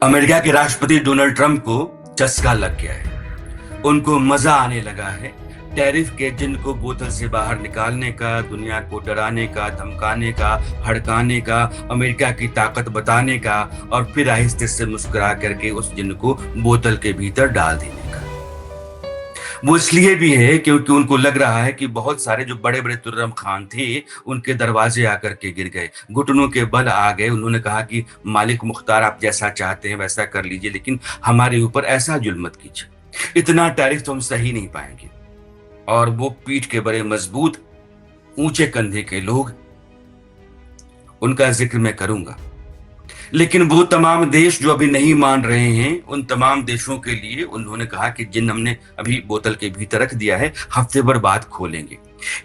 America के राष्ट्रपति Donald Trump को चस्का लग गया है। उनको मजा आने लगा है टैरिफ के जिन को बोतल से बाहर निकालने का, दुनिया को डराने का, धमकाने का, हड़काने का, अमेरिका की ताकत बताने का और फिर आहिस्ते से मुस्कुरा करके उस जिन को बोतल के भीतर डाल देने का। वो इसलिए भी है क्योंकि उनको लग रहा है कि बहुत सारे जो बड़े बड़े तुर्रम खान थे उनके दरवाजे आकर के गिर गए, घुटनों के बल आ गए। उन्होंने कहा कि मालिक मुख्तार, आप जैसा चाहते हैं वैसा कर लीजिए, लेकिन हमारे ऊपर ऐसा जुल्म मत कीजिए, इतना टैरिफ तो हम सही नहीं पाएंगे। और वो पीठ के बड़े मजबूत ऊंचे कंधे के लोग, उनका जिक्र मैं करूंगा, लेकिन वो तमाम देश जो अभी नहीं मान रहे हैं, उन तमाम देशों के लिए उन्होंने कहा कि जिन हमने अभी बोतल के भीतर रख दिया है, हफ्ते भर बाद खोलेंगे।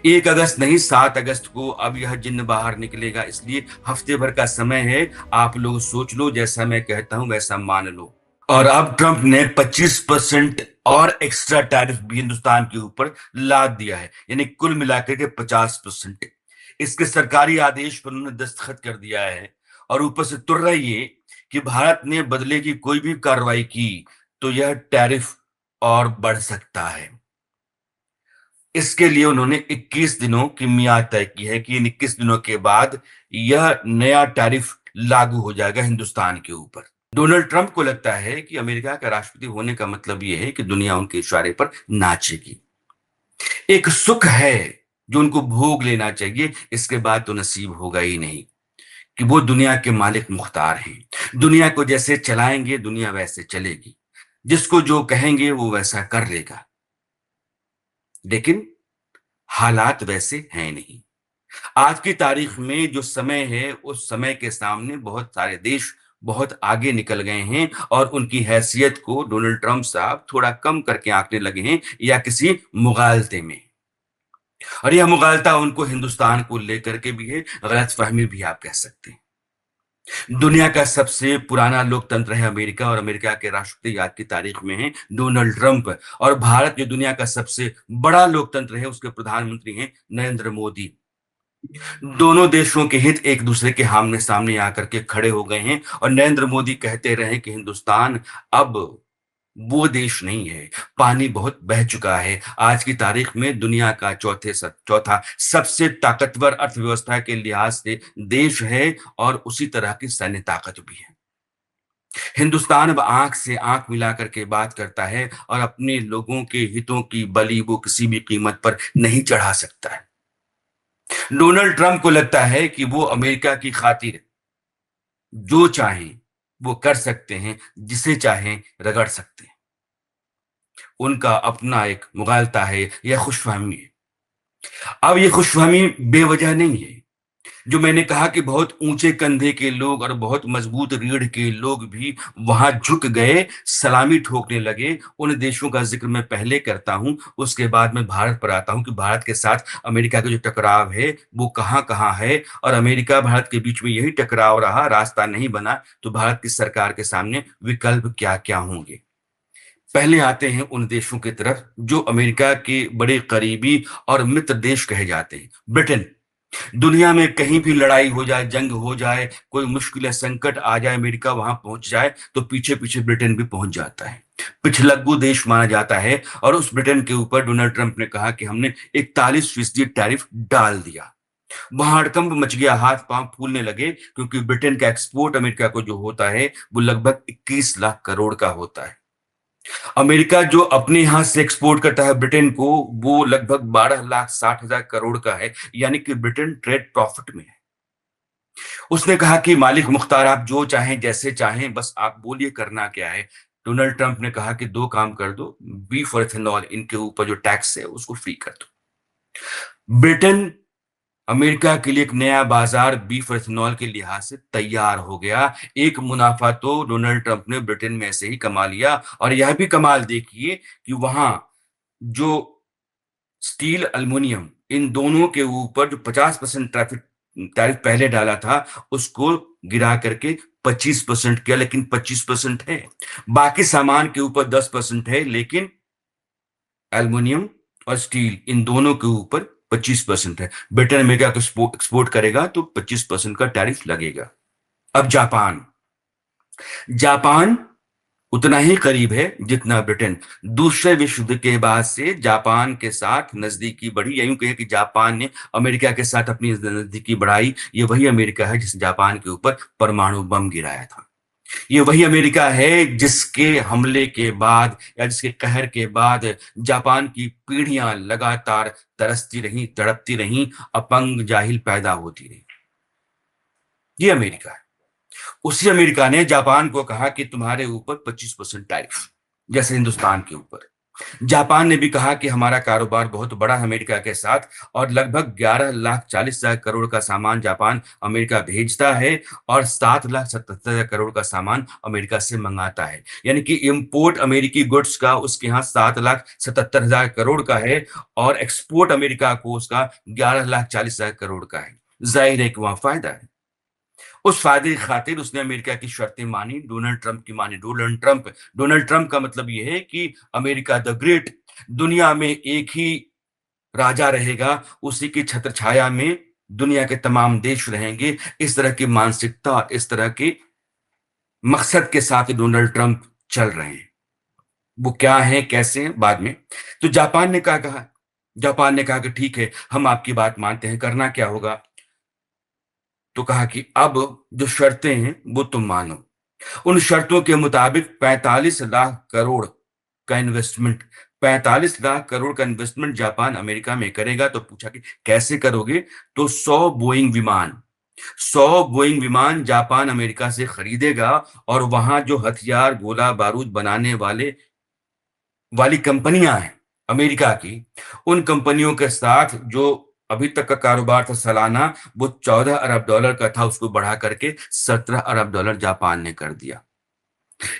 1 अगस्त नहीं, 7 अगस्त को अब यह जिन्न बाहर निकलेगा, इसलिए हफ्ते भर का समय है। आप लोग सोच लो, जैसा मैं कहता हूं वैसा मान लो। और अब ट्रंप ने 25% और एक्स्ट्रा टैरिफ भी हिंदुस्तान के ऊपर लाद दिया है, यानी कुल मिलाकर के 50%। इसके सरकारी आदेश पर उन्होंने दस्तखत कर दिया है। और ऊपर से तुर्रा ये कि भारत ने बदले की कोई भी कार्रवाई की तो यह टैरिफ और बढ़ सकता है। इसके लिए उन्होंने 21 दिनों की मियाद तय की है कि इन 21 दिनों के बाद यह नया टैरिफ लागू हो जाएगा हिंदुस्तान के ऊपर। डोनाल्ड ट्रंप को लगता है कि अमेरिका का राष्ट्रपति होने का मतलब यह है कि दुनिया उनके इशारे पर नाचेगी। एक सुख है जो उनको भोग लेना चाहिए, इसके बाद तो नसीब होगा ही नहीं कि वो दुनिया के मालिक मुख्तार हैं। दुनिया को जैसे चलाएंगे दुनिया वैसे चलेगी, जिसको जो कहेंगे वो वैसा कर लेगा। लेकिन हालात वैसे हैं नहीं। आज की तारीख में जो समय है, उस समय के सामने बहुत सारे देश बहुत आगे निकल गए हैं और उनकी हैसियत को डोनाल्ड ट्रंप साहब थोड़ा कम करके आंकने लगे हैं, या किसी मुगालते में। और यह मुगालता उनको हिंदुस्तान को लेकर के भी है, गलतफहमी भी आप कह सकते हैं। दुनिया का सबसे पुराना लोकतंत्र है अमेरिका, और अमेरिका के राष्ट्रपति आज की तारीख में है डोनाल्ड ट्रंप। और भारत जो दुनिया का सबसे बड़ा लोकतंत्र है, उसके प्रधानमंत्री हैं नरेंद्र मोदी। दोनों देशों के हित एक दूसरे के आमने सामने आकर के खड़े हो गए हैं। और नरेंद्र मोदी कहते रहे कि हिंदुस्तान अब वो देश नहीं है, पानी बहुत बह चुका है। आज की तारीख में दुनिया का चौथा सबसे ताकतवर अर्थव्यवस्था के लिहाज से देश है, और उसी तरह की सैन्य ताकत भी है। हिंदुस्तान अब आंख से आंख मिला करके बात करता है, और अपने लोगों के हितों की बलि वो किसी भी कीमत पर नहीं चढ़ा सकता है। डोनाल्ड ट्रंप को लगता है कि वो अमेरिका की खातिर जो चाहें वो कर सकते हैं, जिसे चाहें रगड़ सकते हैं। उनका अपना एक मुगालता है या खुशफहमी है। अब ये खुशफहमी बेवजह नहीं है। जो मैंने कहा कि बहुत ऊंचे कंधे के लोग और बहुत मजबूत रीढ़ के लोग भी वहां झुक गए, सलामी ठोकने लगे। उन देशों का जिक्र मैं पहले करता हूं, उसके बाद मैं भारत पर आता हूं कि भारत के साथ अमेरिका का जो टकराव है वो कहां कहां है। और अमेरिका भारत के बीच में यही टकराव रहा, रास्ता नहीं बना, तो भारत की सरकार के सामने विकल्प क्या क्या होंगे। पहले आते हैं उन देशों की तरफ जो अमेरिका के बड़े करीबी और मित्र देश कहे जाते हैं। ब्रिटेन। दुनिया में कहीं भी लड़ाई हो जाए, जंग हो जाए, कोई मुश्किल या संकट आ जाए, अमेरिका वहां पहुंच जाए तो पीछे पीछे ब्रिटेन भी पहुंच जाता है। पिछलग्गू देश माना जाता है। और उस ब्रिटेन के ऊपर डोनाल्ड ट्रंप ने कहा कि हमने 41% टैरिफ डाल दिया। वहां हड़कंप मच गया, हाथ पांव फूलने लगे, क्योंकि ब्रिटेन का एक्सपोर्ट अमेरिका को जो होता है वो लगभग 21 लाख करोड़ का होता है। अमेरिका जो अपने यहां से एक्सपोर्ट करता है ब्रिटेन को, वो लगभग 12,60,000 करोड़ का है, यानी कि ब्रिटेन ट्रेड प्रॉफिट में है। उसने कहा कि मालिक मुख्तार, आप जो चाहें जैसे चाहें, बस आप बोलिए करना क्या है। डोनाल्ड ट्रंप ने कहा कि दो काम कर दो, बीफ और इथेनॉल, इनके ऊपर जो टैक्स है उसको फ्री कर दो। ब्रिटेन अमेरिका के लिए एक नया बाजार बीफ और इथेनॉल के लिहाज से तैयार हो गया। एक मुनाफा तो डोनाल्ड ट्रंप ने ब्रिटेन में से ही कमा लिया। और यह भी कमाल देखिए कि वहां जो स्टील, एल्युमिनियम, इन दोनों के ऊपर जो 50% टैरिफ टैरिफ पहले डाला था, उसको गिरा करके 25% किया। लेकिन 25% है, बाकी सामान के ऊपर 10% है, लेकिन एल्युमिनियम और स्टील इन दोनों के ऊपर 25% है। ब्रिटेन अमेरिका को एक्सपोर्ट करेगा तो 25% का टैरिफ लगेगा। अब जापान। जापान उतना ही करीब है जितना ब्रिटेन। दूसरे विश्व युद्ध के बाद से जापान के साथ नजदीकी बढ़ी, या यूं कहें कि जापान ने अमेरिका के साथ अपनी नजदीकी बढ़ाई। ये वही अमेरिका है जिसने जापान के ऊपर परमाणु बम गिराया था। ये वही अमेरिका है जिसके हमले के बाद या जिसके कहर के बाद जापान की पीढ़ियां लगातार तरसती रहीं, तड़पती रहीं, अपंग जाहिल पैदा होती रही। ये अमेरिका है। उसी अमेरिका ने जापान को कहा कि तुम्हारे ऊपर 25% टैरिफ, जैसे हिंदुस्तान के ऊपर। जापान ने भी कहा कि हमारा कारोबार बहुत बड़ा है अमेरिका के साथ, और लगभग 11,40,000 करोड़ का सामान जापान अमेरिका भेजता है और 7,77,000 करोड़ का सामान अमेरिका से मंगाता है। यानी कि इंपोर्ट अमेरिकी गुड्स का उसके यहाँ 7,77,000 करोड़ का है, और एक्सपोर्ट अमेरिका को उसका 11,40,000 करोड़ का है। जाहिर है कि वहां फायदा है। उस फायदे की खातिर उसने अमेरिका की शर्तें मानी, डोनाल्ड ट्रंप की मानी। डोनाल्ड ट्रंप का मतलब यह है कि अमेरिका द ग्रेट, दुनिया में एक ही राजा रहेगा, उसी की छत्र छाया में दुनिया के तमाम देश रहेंगे। इस तरह की मानसिकता, इस तरह के मकसद के साथ डोनाल्ड ट्रंप चल रहे हैं। वो क्या है, कैसे हैं, बाद में। तो जापान ने क्या कहा? जापान ने कहा कि ठीक है, हम आपकी बात मानते हैं, करना क्या होगा? तो कहा कि अब जो शर्तें हैं वो तुम मानो। उन शर्तों के मुताबिक 45 लाख करोड़ का इन्वेस्टमेंट, 45 लाख करोड़ का इन्वेस्टमेंट जापान अमेरिका में करेगा। तो पूछा कि कैसे करोगे? तो 100 बोइंग विमान जापान अमेरिका से खरीदेगा, और वहां जो हथियार, गोला बारूद बनाने वाली कंपनियां हैं अमेरिका की, उन कंपनियों के साथ जो अभी तक का कारोबार था सालाना, वो $14 अरब का था, उसको बढ़ा करके $17 अरब जापान ने कर दिया।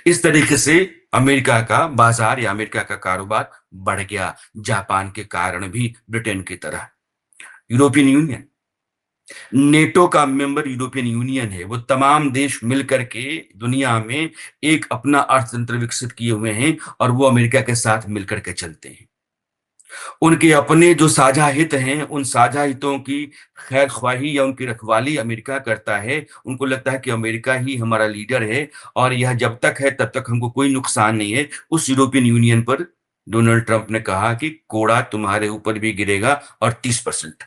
इस तरीके से अमेरिका का बाजार या अमेरिका का कारोबार बढ़ गया, जापान के कारण भी, ब्रिटेन की तरह। यूरोपियन यूनियन, नेटो का मेंबर यूरोपियन यूनियन है। वो तमाम देश मिलकर के दुनिया में एक अपना अर्थतंत्र विकसित किए हुए हैं, और वो अमेरिका के साथ मिलकर के चलते हैं। उनके अपने जो साझा हित हैं, उन साझा हितों की खैर ख्वाही या उनकी रखवाली अमेरिका करता है। उनको लगता है कि अमेरिका ही हमारा लीडर है, और यह जब तक है तब तक हमको कोई नुकसान नहीं है। उस यूरोपियन यूनियन पर डोनाल्ड ट्रंप ने कहा कि कोड़ा तुम्हारे ऊपर भी गिरेगा, और 30%।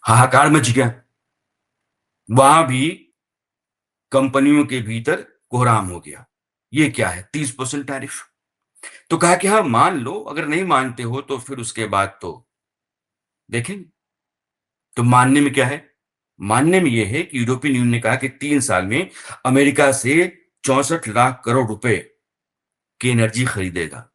हाहाकार मच गया। वहां भी कंपनियों के भीतर कोहराम हो गया। ये क्या है, 30% टैरिफ? तो कहा कि हाँ मान लो, अगर नहीं मानते हो तो फिर उसके बाद तो देखेंगे। तो मानने में क्या है? मानने में यह है कि यूरोपियन यूनियन ने कहा कि 3 साल में अमेरिका से 64 लाख करोड़ रुपए की एनर्जी खरीदेगा।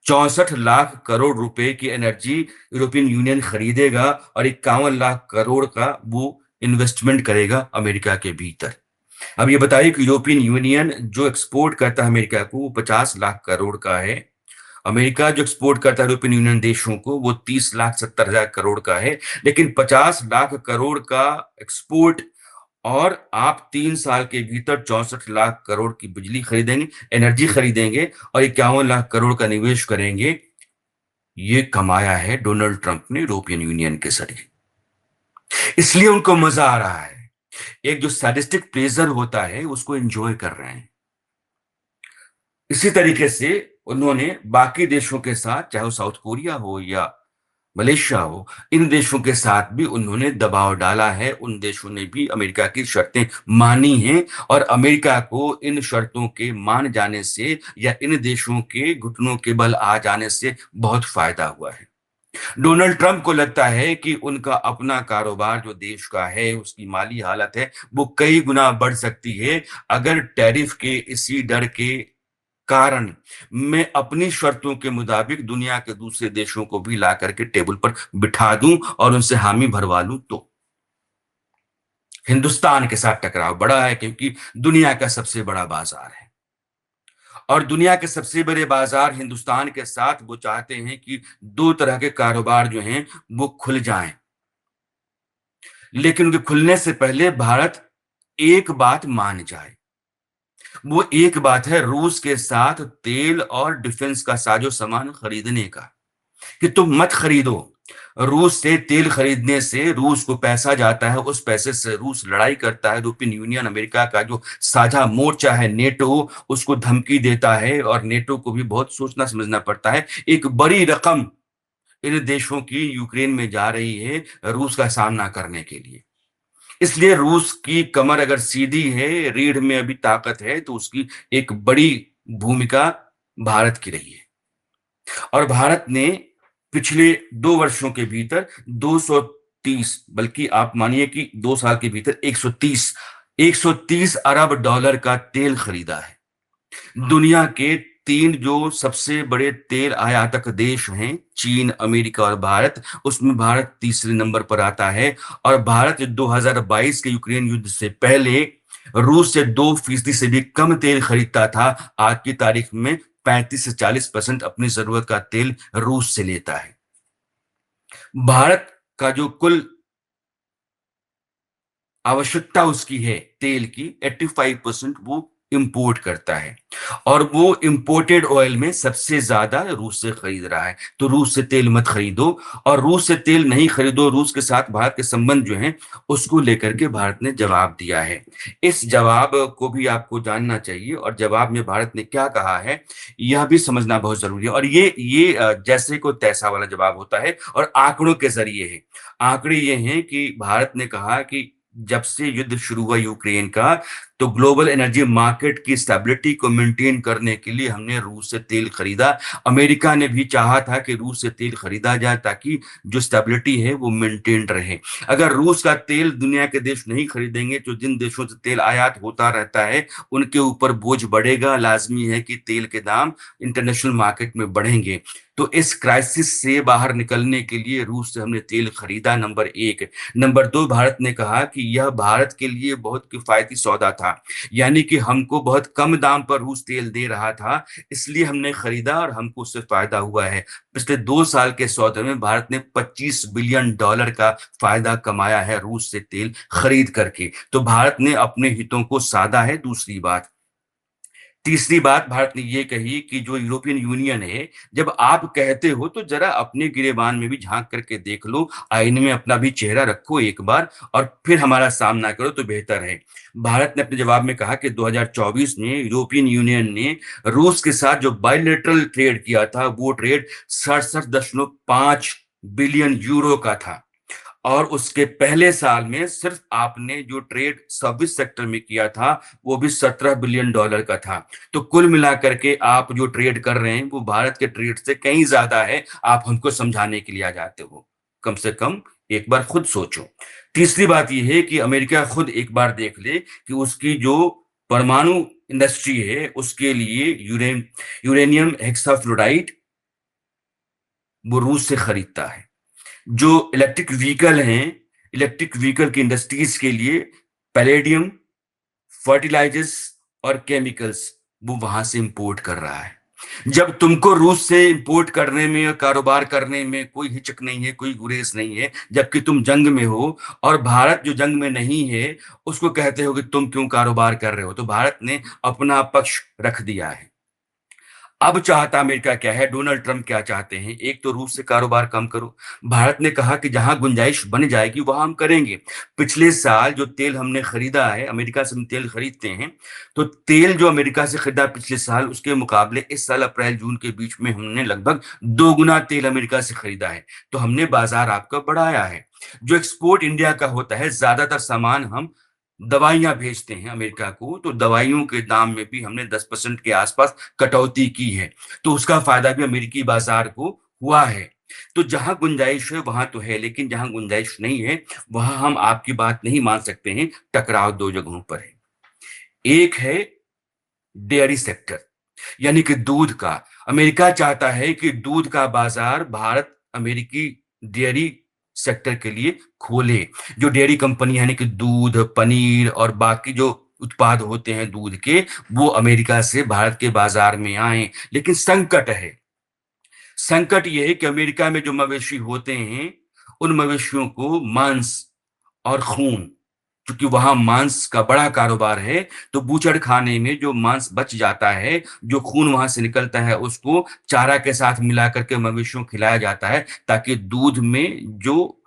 64 लाख करोड़ रुपए की एनर्जी यूरोपियन यूनियन खरीदेगा, और 51 लाख करोड़ का वो इन्वेस्टमेंट करेगा अमेरिका के भीतर। अब ये बताइए कि यूरोपियन यूनियन जो एक्सपोर्ट करता है अमेरिका को, वो 50 लाख करोड़ का है। अमेरिका जो एक्सपोर्ट करता है यूरोपियन यूनियन देशों को, वो 30,70,000 करोड़ का है। लेकिन 50 लाख करोड़ का एक्सपोर्ट, और आप 3 साल के भीतर 64 लाख करोड़ की बिजली खरीदेंगे, एनर्जी खरीदेंगे, और 51 लाख करोड़ का निवेश करेंगे। ये कमाया है डोनाल्ड ट्रंप ने यूरोपियन यूनियन के जरिए। इसलिए उनको मजा आ रहा है। एक जो सैडिस्टिक प्लेजर होता है उसको एंजॉय कर रहे हैं। इसी तरीके से उन्होंने बाकी देशों के साथ, चाहे वो साउथ कोरिया हो या मलेशिया हो, इन देशों के साथ भी उन्होंने दबाव डाला है। उन देशों ने भी अमेरिका की शर्तें मानी हैं, और अमेरिका को इन शर्तों के मान जाने से या इन देशों के घुटनों के बल आ जाने से बहुत फायदा हुआ है। डोनाल्ड ट्रंप को लगता है कि उनका अपना कारोबार जो देश का है, उसकी माली हालत है, वो कई गुना बढ़ सकती है अगर टैरिफ के इसी डर के कारण मैं अपनी शर्तों के मुताबिक दुनिया के दूसरे देशों को भी ला करके टेबल पर बिठा दूं और उनसे हामी भरवा लूं। तो हिंदुस्तान के साथ टकराव बड़ा है, क्योंकि दुनिया का सबसे बड़ा बाजार है, और दुनिया के सबसे बड़े बाजार हिंदुस्तान के साथ वो चाहते हैं कि दो तरह के कारोबार जो हैं वो खुल जाएं। लेकिन उनके खुलने से पहले भारत एक बात मान जाए। वो एक बात है रूस के साथ तेल और डिफेंस का साजो सामान खरीदने का, कि तुम मत खरीदो। रूस से तेल खरीदने से रूस को पैसा जाता है, उस पैसे से रूस लड़ाई करता है, यूरोपियन यूनियन, अमेरिका का जो साझा मोर्चा है नेटो, उसको धमकी देता है, और नेटो को भी बहुत सोचना समझना पड़ता है। एक बड़ी रकम इन देशों की यूक्रेन में जा रही है रूस का सामना करने के लिए। इसलिए रूस की कमर अगर सीधी है, रीढ़ में अभी ताकत है, तो उसकी एक बड़ी भूमिका भारत की रही है। और भारत ने पिछले 2 वर्षों के भीतर 230, बल्कि आप मानिए कि 2 साल के भीतर 130 अरब डॉलर का तेल खरीदा है। दुनिया के 3 जो सबसे बड़े तेल आयातक देश हैं, चीन, अमेरिका और भारत, उसमें भारत तीसरे नंबर पर आता है। और भारत 2022 के यूक्रेन युद्ध से पहले रूस से 2% से भी कम तेल खरीदता था। आज की तारीख में 35 से 40% अपनी जरूरत का तेल रूस से लेता है। भारत का जो कुल आवश्यकता उसकी है तेल की, 85% वो इंपोर्ट करता है। और वो इंपोर्टेड ऑयल में सबसे ज्यादा रूस से खरीद रहा है। तो रूस से तेल मत खरीदो, और रूस से तेल नहीं खरीदो। रूस के साथ भारत के संबंध जो हैं उसको लेकर के भारत ने जवाब दिया है। इस जवाब को भी आपको जानना चाहिए, और जवाब में भारत ने क्या कहा है यह भी समझना बहुत जरूरी है। और ये जैसे को तैसा वाला जवाब होता है, और आंकड़ों के जरिए है। आंकड़े ये हैं कि भारत ने कहा कि जब से युद्ध शुरू हुआ यूक्रेन का, तो ग्लोबल एनर्जी मार्केट की स्टेबिलिटी को मेंटेन करने के लिए हमने रूस से तेल खरीदा। अमेरिका ने भी चाहा था कि रूस से तेल खरीदा जाए, ताकि जो स्टेबिलिटी है वो मेंटेन रहे। अगर रूस का तेल दुनिया के देश नहीं खरीदेंगे, तो जिन देशों से तेल आयात होता रहता है उनके ऊपर बोझ बढ़ेगा। लाजमी है कि तेल के दाम इंटरनेशनल मार्केट में बढ़ेंगे। तो इस क्राइसिस से बाहर निकलने के लिए रूस से हमने तेल खरीदा, नंबर 1। नंबर 2, भारत ने कहा कि यह भारत के लिए बहुत किफायती सौदा था। यानी कि हमको बहुत कम दाम पर रूस तेल दे रहा था, इसलिए हमने खरीदा और हमको उससे फायदा हुआ है। पिछले 2 साल के सौदे में भारत ने $25 बिलियन का फायदा कमाया है रूस से तेल खरीद करके। तो भारत ने अपने हितों को साधा है। दूसरी बात, तीसरी बात भारत ने ये कही कि जो यूरोपियन यूनियन है, जब आप कहते हो तो जरा अपने गिरेबान में भी झांक करके देख लो, आईने में अपना भी चेहरा रखो एक बार, और फिर हमारा सामना करो तो बेहतर है। भारत ने अपने जवाब में कहा कि 2024 में यूरोपियन यूनियन ने रूस के साथ जो बायलेटरल ट्रेड किया था, वो ट्रेड 67.5 बिलियन यूरो का था। और उसके पहले साल में सिर्फ आपने जो ट्रेड सर्विस सेक्टर में किया था, वो भी $17 बिलियन का था। तो कुल मिलाकर के आप जो ट्रेड कर रहे हैं वो भारत के ट्रेड से कहीं ज्यादा है। आप हमको समझाने के लिए आ जाते हो, कम से कम एक बार खुद सोचो। तीसरी बात यह है कि अमेरिका खुद एक बार देख ले कि उसकी जो परमाणु इंडस्ट्री है, उसके लिए यूरेनियम हेक्साफ्लोराइड वो रूस से खरीदता है। जो इलेक्ट्रिक व्हीकल हैं, इलेक्ट्रिक व्हीकल की इंडस्ट्रीज के लिए पैलेडियम, फर्टिलाइजर्स और केमिकल्स वो वहां से इंपोर्ट कर रहा है। जब तुमको रूस से इंपोर्ट करने में और कारोबार करने में कोई हिचक नहीं है, कोई गुरेज नहीं है, जबकि तुम जंग में हो, और भारत जो जंग में नहीं है उसको कहते हो कि तुम क्यों कारोबार कर रहे हो, तो भारत ने अपना पक्ष रख दिया है। अब चाहता अमेरिका क्या है, डोनाल्ड ट्रंप क्या चाहते हैं? एक तो रूस से कारोबार कम करो। भारत ने कहा कि जहां गुंजाइश बन जाएगी वहां हम करेंगे। पिछले साल जो तेल हमने खरीदा है, अमेरिका से हम तेल खरीदते हैं, तो तेल जो अमेरिका से खरीदा पिछले साल, उसके मुकाबले इस साल अप्रैल जून के बीच में हमने लगभग 2 गुना तेल अमेरिका से खरीदा है। तो हमने बाजार आपका बढ़ाया है। जो एक्सपोर्ट इंडिया का होता है, ज्यादातर सामान हम दवाइयां भेजते हैं अमेरिका को, तो दवाइयों के दाम में भी हमने 10% के आसपास कटौती की है। तो उसका फायदा भी अमेरिकी बाजार को हुआ है। तो जहां गुंजाइश है वहां तो है, लेकिन जहां गुंजाइश नहीं है वहां हम आपकी बात नहीं मान सकते हैं। टकराव 2 जगहों पर है। एक है डेयरी सेक्टर, यानी कि दूध का। अमेरिका चाहता है कि दूध का बाजार भारत अमेरिकी डेयरी सेक्टर के लिए खोले। जो डेयरी कंपनी यानी कि दूध, पनीर और बाकी जो उत्पाद होते हैं दूध के, वो अमेरिका से भारत के बाजार में आए। लेकिन संकट है। संकट यह है कि अमेरिका में जो मवेशी होते हैं, उन मवेशियों को मांस और खून क्योंकि वहां मांस का बड़ा कारोबार है। तो बूचड़ खाने में जो मांस बच जाता है, जो खून वहां से निकलता है, उसको चारा के साथ मिला करके मवेशियों को खिलाया जाता है, ताकि दूध में जो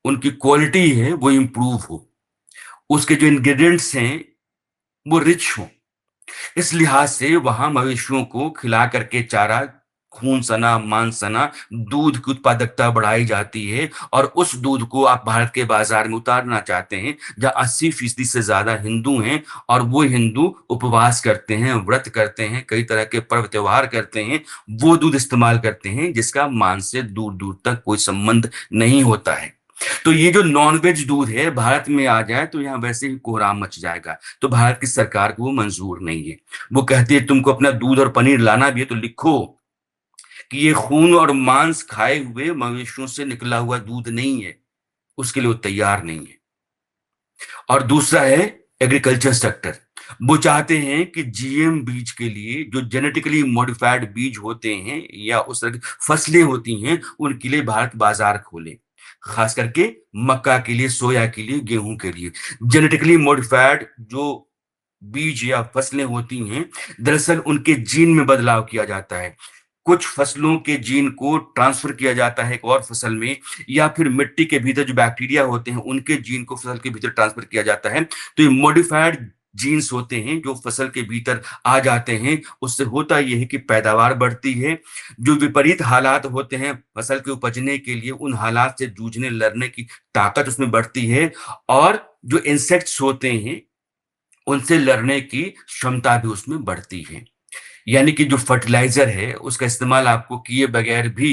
उनकी क्वालिटी है वो इम्प्रूव हो, उसके जो इंग्रेडिएंट्स हैं वो रिच हो। इस लिहाज से वहां मवेशियों को खिला करके चारा, खून सना, मांस सना, दूध की उत्पादकता बढ़ाई जाती है। और उस दूध को आप भारत के बाजार में उतारना चाहते हैं, जहां 80% से ज्यादा हिंदू हैं, और वो हिंदू उपवास करते हैं, व्रत करते हैं, कई तरह के पर्व त्योहार करते हैं, वो दूध इस्तेमाल करते हैं जिसका मांस से दूर दूर तक कोई संबंध नहीं होता है। तो ये जो नॉनवेज दूध है भारत में आ जाए तो यहाँ वैसे ही कोहराम मच जाएगा। तो भारत की सरकार को वो मंजूर नहीं है। वो कहती है तुमको अपना दूध और पनीर लाना भी है तो लिखो कि ये खून और मांस खाए हुए मवेशियों से निकला हुआ दूध नहीं है। उसके लिए वो तैयार नहीं है। और दूसरा है एग्रीकल्चर सेक्टर। वो चाहते हैं कि जीएम बीज के लिए, जो जेनेटिकली मॉडिफाइड बीज होते हैं या उस तरह की फसलें होती हैं, उनके लिए भारत बाजार खोले। खास करके मक्का के लिए, सोया के लिए, गेहूं के लिए जेनेटिकली मॉडिफाइड जो बीज या फसलें होती हैं, दरअसल उनके जीन में बदलाव किया जाता है। कुछ फसलों के जीन को ट्रांसफर किया जाता है एक और फसल में, या फिर मिट्टी के भीतर जो बैक्टीरिया होते हैं उनके जीन को फसल के भीतर ट्रांसफर किया जाता है। तो ये मॉडिफाइड जीन्स होते हैं जो फसल के भीतर आ जाते हैं। उससे होता यह है कि पैदावार बढ़ती है। जो विपरीत हालात होते हैं फसल के उपजने के लिए, उन हालात से जूझने लड़ने की ताकत उसमें बढ़ती है। और जो इंसेक्ट्स होते हैं उनसे लड़ने की क्षमता भी उसमें बढ़ती है। यानी कि जो फर्टिलाइजर है उसका इस्तेमाल आपको किए बगैर भी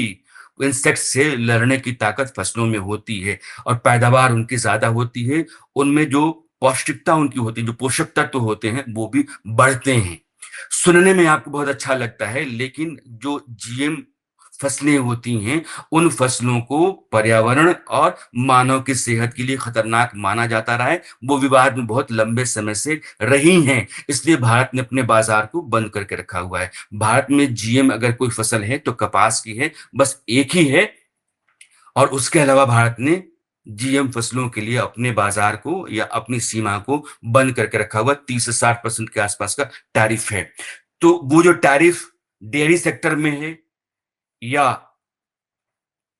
इंसेक्ट से लड़ने की ताकत फसलों में होती है, और पैदावार उनकी ज्यादा होती है। उनमें जो पौष्टिकता उनकी होती है, जो पोषक तत्व होते हैं, वो भी बढ़ते हैं। सुनने में आपको बहुत अच्छा लगता है, लेकिन जो जीएम फसलें होती हैं, उन फसलों को पर्यावरण और मानव की सेहत के लिए खतरनाक माना जाता रहा है। वो विवाद में बहुत लंबे समय से रही हैं। इसलिए भारत ने अपने बाजार को बंद करके रखा हुआ है। भारत में जीएम अगर कोई फसल है तो कपास की है, बस एक ही है। और उसके अलावा भारत ने जीएम फसलों के लिए अपने बाजार को या अपनी सीमा को बंद करके रखा हुआ। 30 से 60% के आसपास का टैरिफ है। तो वो जो टैरिफ डेयरी सेक्टर में है या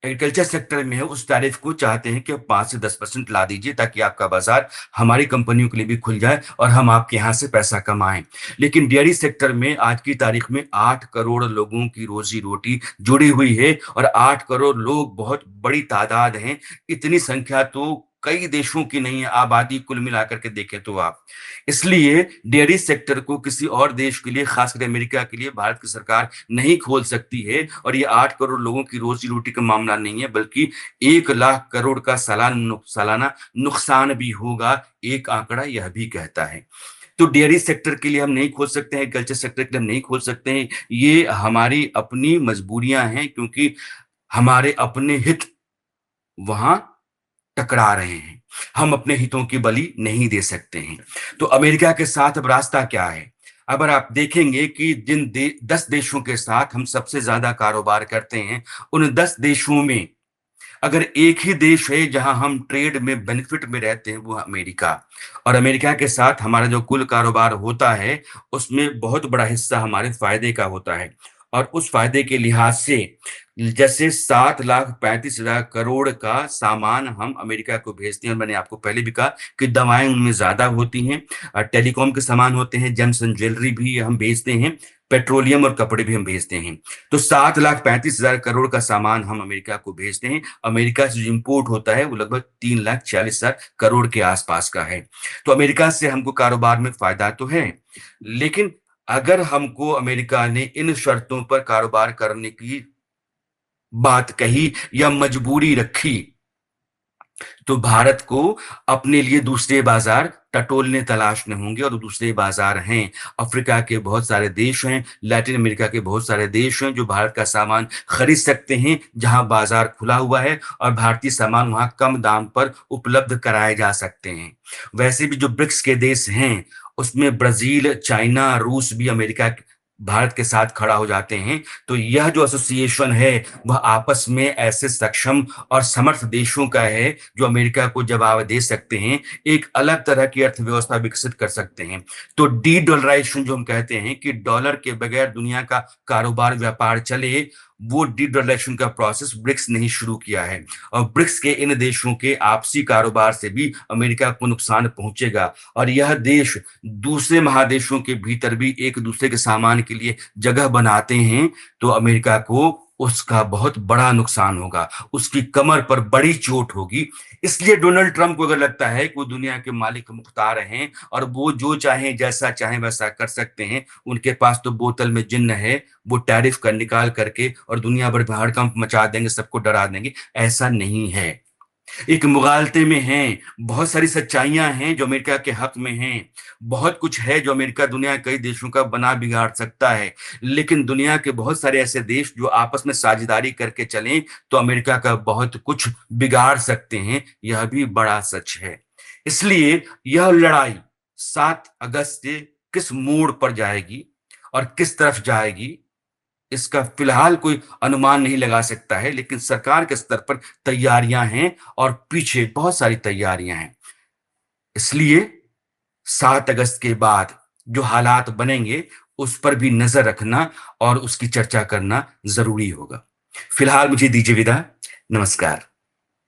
एग्रीकल्चर सेक्टर में है, उस टैरिफ को चाहते हैं कि 5 से 10% ला दीजिए, ताकि आपका बाजार हमारी कंपनियों के लिए भी खुल जाए और हम आपके यहां से पैसा कमाएं। लेकिन डेयरी सेक्टर में आज की तारीख में 8 करोड़ लोगों की रोजी रोटी जुड़ी हुई है, और 8 करोड़ लोग बहुत बड़ी तादाद हैं। इतनी संख्या तो कई देशों की नहीं है, आबादी कुल मिलाकर के देखें तो आप। इसलिए डेयरी सेक्टर को किसी और देश के लिए, खासकर अमेरिका के लिए, भारत की सरकार नहीं खोल सकती है। और ये 8 करोड़ लोगों की रोजी रोटी का मामला नहीं है, बल्कि 1 लाख करोड़ का सालाना नुकसान भी होगा, एक आंकड़ा यह भी कहता है। तो डेयरी सेक्टर के लिए हम नहीं खोल सकते हैं, एग्रीकल्चर सेक्टर के लिए हम नहीं खोल सकते हैं। ये हमारी अपनी मजबूरियां हैं, क्योंकि हमारे अपने हित वहां टकरा रहे हैं। हम अपने हितों की बलि नहीं दे सकते हैं। तो अमेरिका के साथ अब रास्ता क्या है? अगर आप देखेंगे कि 10 देशों के साथ हम सबसे ज्यादा कारोबार करते हैं, उन 10 देशों में अगर एक ही देश है जहां हम ट्रेड में बेनिफिट में रहते हैं, वो है अमेरिका। और अमेरिका के साथ हमारा जो कुल कारोबार होता है, उसमें बहुत बड़ा हिस्सा हमारे फायदे का होता है। और उस फायदे के लिहाज से, जैसे 7,35,000 करोड़ का सामान हम अमेरिका को भेजते हैं, और मैंने आपको पहले भी कहा कि दवाएं उनमें ज्यादा होती हैं, टेलीकॉम के सामान होते हैं, जेम्स एंड ज्वेलरी भी हम भेजते हैं, पेट्रोलियम और कपड़े भी हम भेजते हैं। तो 7,35,000 करोड़ का सामान हम अमेरिका को भेजते हैं। अमेरिका से जो इम्पोर्ट होता है वो लगभग 3,40,000 करोड़ के आसपास का है। तो अमेरिका से हमको कारोबार में फायदा तो है, लेकिन अगर हमको अमेरिका ने इन शर्तों पर कारोबार करने की बात कही या मजबूरी रखी, तो भारत को अपने लिए दूसरे बाजार टटोलने तलाशने होंगे। और दूसरे बाजार हैं, अफ्रीका के बहुत सारे देश हैं, लैटिन अमेरिका के बहुत सारे देश हैं जो भारत का सामान खरीद सकते हैं, जहां बाजार खुला हुआ है और भारतीय सामान वहां कम दाम पर उपलब्ध कराए जा सकते हैं। वैसे भी जो ब्रिक्स के देश हैं, उसमें ब्राजील, चाइना, रूस भी अमेरिका भारत के साथ खड़ा हो जाते हैं, तो यह जो एसोसिएशन है वह आपस में ऐसे सक्षम और समर्थ देशों का है जो अमेरिका को जवाब दे सकते हैं, एक अलग तरह की अर्थव्यवस्था विकसित कर सकते हैं। तो डी डॉलराइजेशन जो हम कहते हैं कि डॉलर के बगैर दुनिया का कारोबार व्यापार चले, वो डी डॉलराइजेशन का प्रोसेस ब्रिक्स ने ही शुरू किया है। और ब्रिक्स के इन देशों के आपसी कारोबार से भी अमेरिका को नुकसान पहुंचेगा, और यह देश दूसरे महादेशों के भीतर भी एक दूसरे के सामान के लिए जगह बनाते हैं, तो अमेरिका को उसका बहुत बड़ा नुकसान होगा, उसकी कमर पर बड़ी चोट होगी। इसलिए डोनाल्ड ट्रंप को अगर लगता है कि वो दुनिया के मालिक मुख्तार हैं और वो जो चाहें जैसा चाहें वैसा कर सकते हैं, उनके पास तो बोतल में जिन्न है, वो टैरिफ का निकाल करके और दुनिया भर में हड़कंप मचा देंगे, सबको डरा देंगे, ऐसा नहीं है। एक मुगालते में हैं, बहुत सारी सच्चाइयां हैं जो अमेरिका के हक में हैं, बहुत कुछ है जो अमेरिका दुनिया के कई देशों का बना बिगाड़ सकता है, लेकिन दुनिया के बहुत सारे ऐसे देश जो आपस में साझेदारी करके चलें तो अमेरिका का बहुत कुछ बिगाड़ सकते हैं, यह भी बड़ा सच है। इसलिए यह लड़ाई 7 अगस्त से किस मोड़ पर जाएगी और किस तरफ जाएगी, इसका फिलहाल कोई अनुमान नहीं लगा सकता है, लेकिन सरकार के स्तर पर तैयारियां हैं और पीछे बहुत सारी तैयारियां हैं। इसलिए 7 अगस्त के बाद जो हालात बनेंगे उस पर भी नजर रखना और उसकी चर्चा करना जरूरी होगा। फिलहाल मुझे दीजिए विदा। नमस्कार।